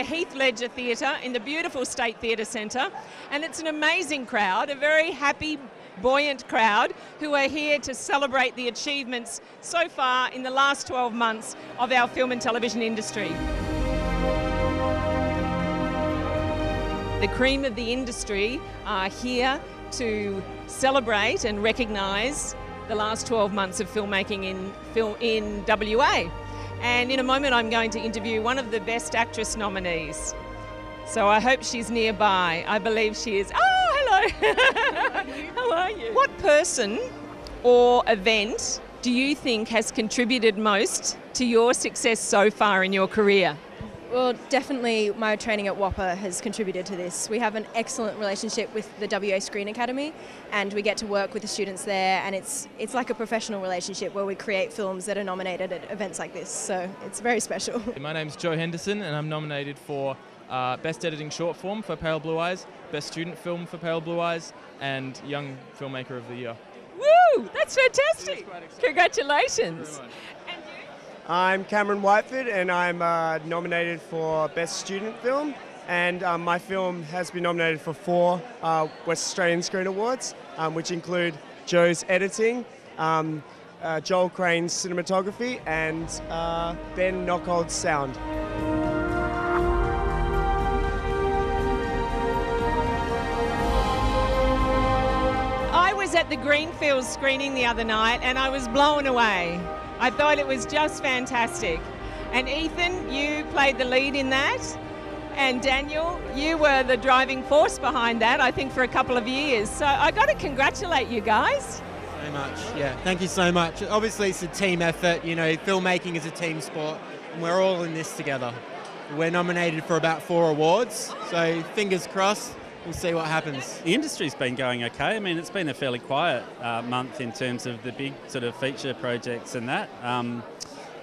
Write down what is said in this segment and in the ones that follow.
the Heath Ledger Theatre in the beautiful State Theatre Centre, and it's an amazing crowd, a very happy, buoyant crowd who are here to celebrate the achievements so far in the last 12 months of our film and television industry. The cream of the industry are here to celebrate and recognise the last 12 months of filmmaking in WA. And in a moment I'm going to interview one of the Best Actress nominees. So I hope she's nearby. I believe she is. Oh, hello. How are you? What person or event do you think has contributed most to your success so far in your career? Well, definitely my training at WAAPA has contributed to this. We have an excellent relationship with the WA Screen Academy, and we get to work with the students there, and it's like a professional relationship where we create films that are nominated at events like this, so it's very special. My name's Joe Henderson, and I'm nominated for Best Editing Short Form for Pale Blue Eyes, Best Student Film for Pale Blue Eyes, and Young Filmmaker of the Year. Woo! That's fantastic! Congratulations! I'm Cameron Whiteford, and I'm nominated for Best Student Film, and my film has been nominated for 4 West Australian Screen Awards, which include Joe's editing, Joel Crane's cinematography, and Ben Knockold's sound. I was at the Greenfields screening the other night and I was blown away. I thought it was just fantastic. And Ethan, you played the lead in that. And Daniel, you were the driving force behind that, I think, for a couple of years. So I got to congratulate you guys. So much, yeah. Thank you so much. Obviously, it's a team effort. You know, filmmaking is a team sport, and we're all in this together. We're nominated for about 4 awards, so fingers crossed. We'll see what happens. The industry's been going okay. I mean, it's been a fairly quiet month in terms of the big sort of feature projects and that.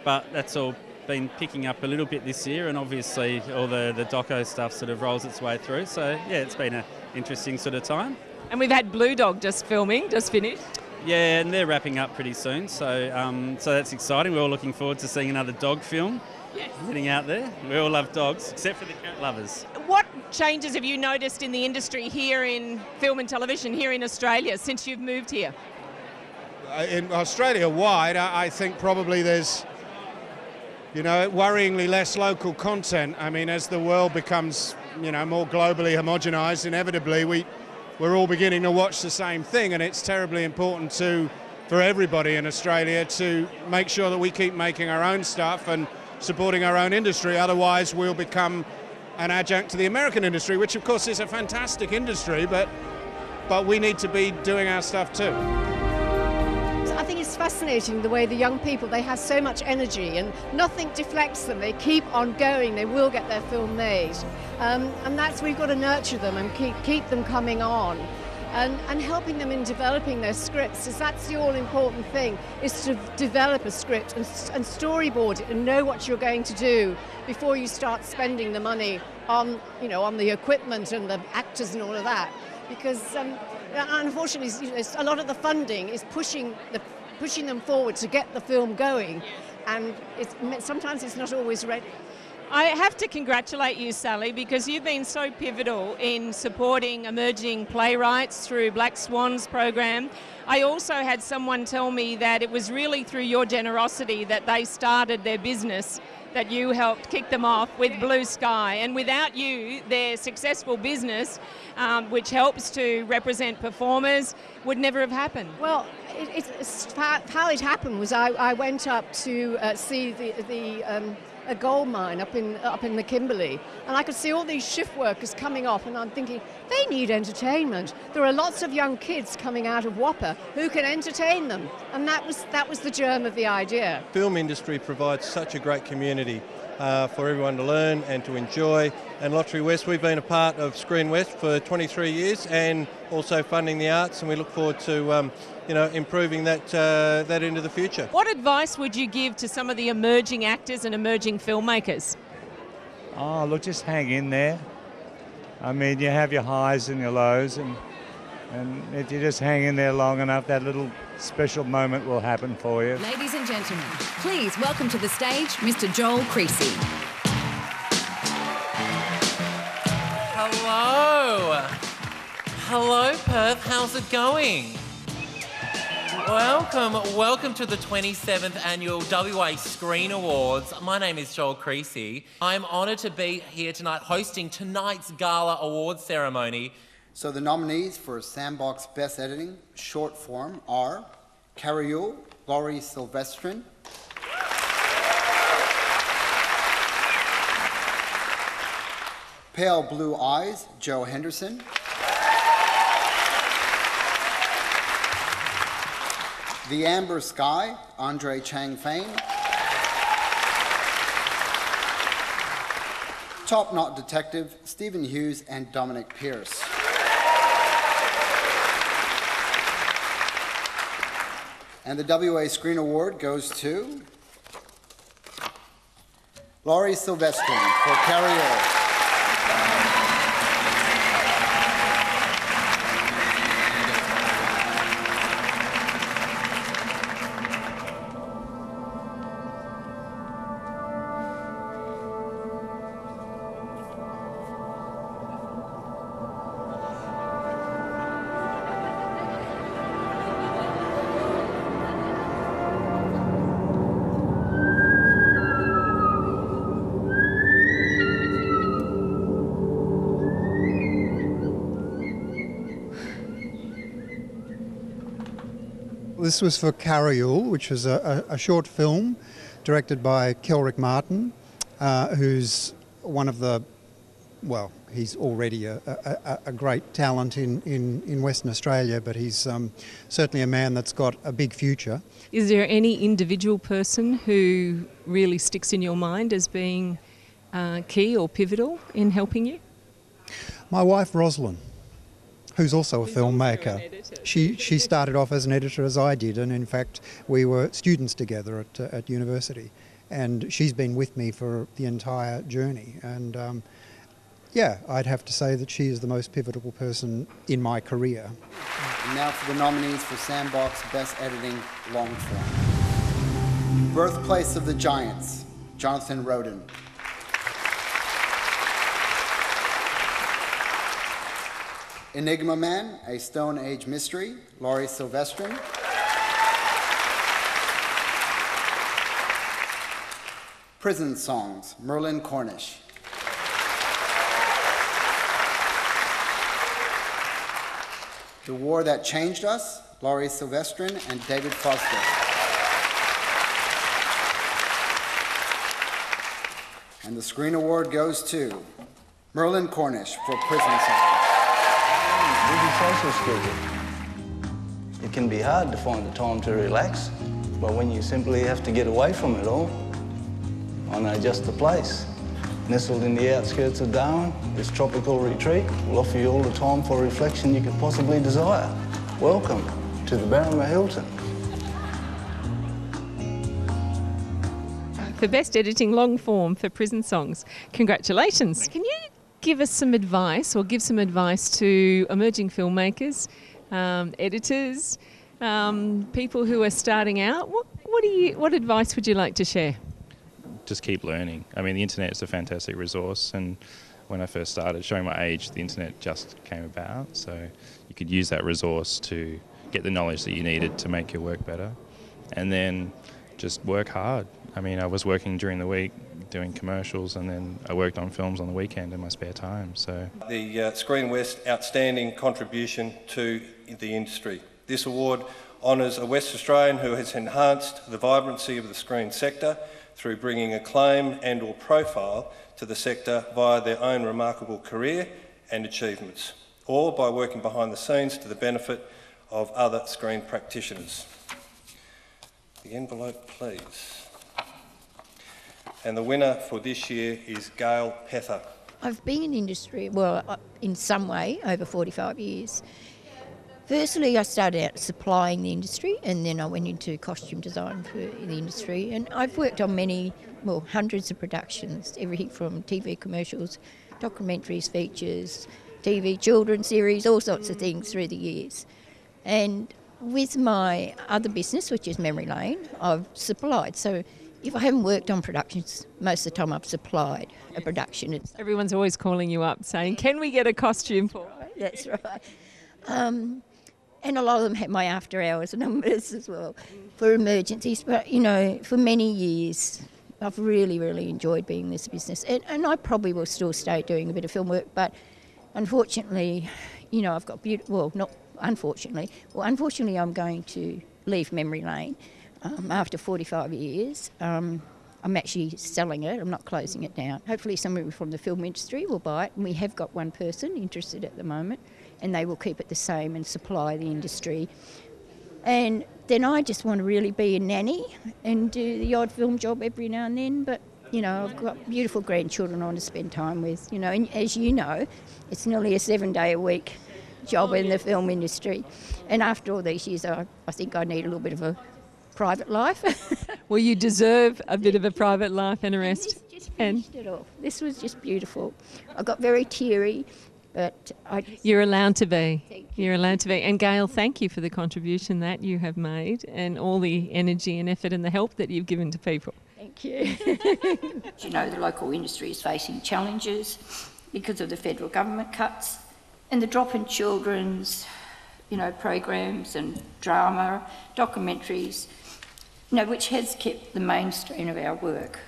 But that's all been picking up a little bit this year, and obviously all the doco stuff sort of rolls its way through. So, yeah, it's been an interesting sort of time. And we've had Blue Dog just finished. Yeah, and they're wrapping up pretty soon. So, so that's exciting. We're all looking forward to seeing another dog film. Yes. Getting out there. We all love dogs, except for the cat lovers. What changes have you noticed in the industry here in film and television here in Australia since you've moved here? In Australia-wide, I think probably there's, you know, worryingly less local content. I mean, as the world becomes, you know, more globally homogenised, inevitably we're all beginning to watch the same thing, and it's terribly important for everybody in Australia to make sure that we keep making our own stuff and supporting our own industry. Otherwise we'll become an adjunct to the American industry, which of course is a fantastic industry, but we need to be doing our stuff too. I think it's fascinating the way the young people, they have so much energy and nothing deflects them. They keep on going, they will get their film made. And that's, we've got to nurture them and keep them coming on. And helping them in developing their scripts, is that's the all-important thing, is to develop a script and storyboard it and know what you're going to do before you start spending the money on, you know, on the equipment and the actors and all of that. Because unfortunately, you know, a lot of the funding is pushing them forward to get the film going, and sometimes it's not always ready. I have to congratulate you, Sally, because you've been so pivotal in supporting emerging playwrights through Black Swan's program. I also had someone tell me that it was really through your generosity that they started their business, that you helped kick them off with Blue Sky. And without you, their successful business, which helps to represent performers, would never have happened. Well, how it happened was I went up to see a gold mine up in the Kimberley, and I could see all these shift workers coming off, and I'm thinking, they need entertainment. There are lots of young kids coming out of WAAPA who can entertain them, and that was the germ of the idea. Film industry provides such a great community for everyone to learn and to enjoy, and Lottery West, we've been a part of Screen West for 23 years and also funding the arts, and we look forward to you know, improving that into the future. What advice would you give to some of the emerging actors and emerging filmmakers? Oh, look, just hang in there. I mean, you have your highs and your lows, and if you just hang in there long enough, that little special moment will happen for you. Ladies and gentlemen, please welcome to the stage Mr. Joel Creasy. Hello. Hello, Perth. How's it going? Welcome to the 27th Annual WA Screen Awards. My name is Joel Creasy. I'm honoured to be here tonight hosting tonight's Gala Awards ceremony. So the nominees for Sandbox Best Editing Short Form are Carrie Yule, Laurie Silvestrin, Pale Blue Eyes, Joe Henderson, The Amber Sky, Andre Chang Fain, Top Knot Detective, Stephen Hughes and Dominic Pierce. And the WA Screen Award goes to Laurie Silvestrin for Carrie Yule. This was for Carrie Yule, which is a short film directed by Kelrick Martin, who's one of the, well, he's already a great talent in Western Australia, but he's certainly a man that's got a big future. Is there any individual person who really sticks in your mind as being key or pivotal in helping you? My wife, Rosalind, who's also a filmmaker. She started off as an editor as I did, and in fact we were students together at university, and she's been with me for the entire journey, and yeah, I'd have to say that she is the most pivotal person in my career. And now for the nominees for Sandbox Best Editing Long Form. Birthplace of the Giants, Jonathan Roden. Enigma Man, a Stone Age Mystery, Laurie Silvestrin. Prison Songs, Merlin Cornish. The War That Changed Us, Laurie Silvestrin and David Foster. And the Screen Award goes to Merlin Cornish for Prison Songs. Busy social schedule. It can be hard to find the time to relax, but when you simply have to get away from it all, I know just the place. Nestled in the outskirts of Darwin, this tropical retreat will offer you all the time for reflection you could possibly desire. Welcome to the Barramah Hilton. For Best Editing Long Form for Prison Songs, congratulations. Can you give us some advice, or give some advice to emerging filmmakers, editors, people who are starting out? What advice would you like to share? Just keep learning. I mean, the internet is a fantastic resource, and when I first started, showing my age, the internet just came about, so you could use that resource to get the knowledge that you needed to make your work better, and then just work hard. I mean, I was working during the week doing commercials, and then I worked on films on the weekend in my spare time. So the Screen West Outstanding Contribution to the Industry. This award honours a West Australian who has enhanced the vibrancy of the screen sector through bringing acclaim and or profile to the sector via their own remarkable career and achievements, or by working behind the scenes to the benefit of other screen practitioners. The envelope, please. And the winner for this year is Gail Pether. I've been in the industry, well, in some way, over 45 years. Firstly, I started out supplying the industry, and then I went into costume design for the industry. And I've worked on many, well, hundreds of productions, everything from TV commercials, documentaries, features, TV children's series, all sorts of things through the years. And with my other business, which is Memory Lane, I've supplied. So if I haven't worked on productions, most of the time I've supplied a production. Everyone's always calling you up saying, can we get a costume for? That's right. And a lot of them have my after hours numbers as well for emergencies. But, you know, for many years, I've really, really enjoyed being in this business. And I probably will still stay doing a bit of film work, but unfortunately, you know, I've got unfortunately, I'm going to leave memory lane after 45 years. I'm actually selling it, I'm not closing it down. Hopefully somebody from the film industry will buy it, and we have got one person interested at the moment, and they will keep it the same and supply the industry. And then I just want to really be a nanny and do the odd film job every now and then, but you know, I've got beautiful grandchildren I want to spend time with, you know, and as you know, it's nearly a 7-day-a-week job in the film industry. And after all these years, I think I need a little bit of a private life. Well, you deserve a bit of a private life and a rest. And this just finished it off. This was just beautiful. I got very teary, but You're allowed to be. You're allowed to be. And Gail, thank you for the contribution that you have made and all the energy and effort and the help that you've given to people. Thank you. You know, the local industry is facing challenges because of the federal government cuts and the drop in children's, you know, programs and drama, documentaries, you know, which has kept the mainstream of our work.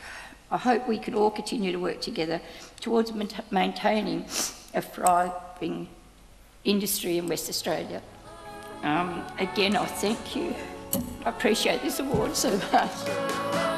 I hope we can all continue to work together towards maintaining a thriving industry in West Australia. Again, I thank you. I appreciate this award so much.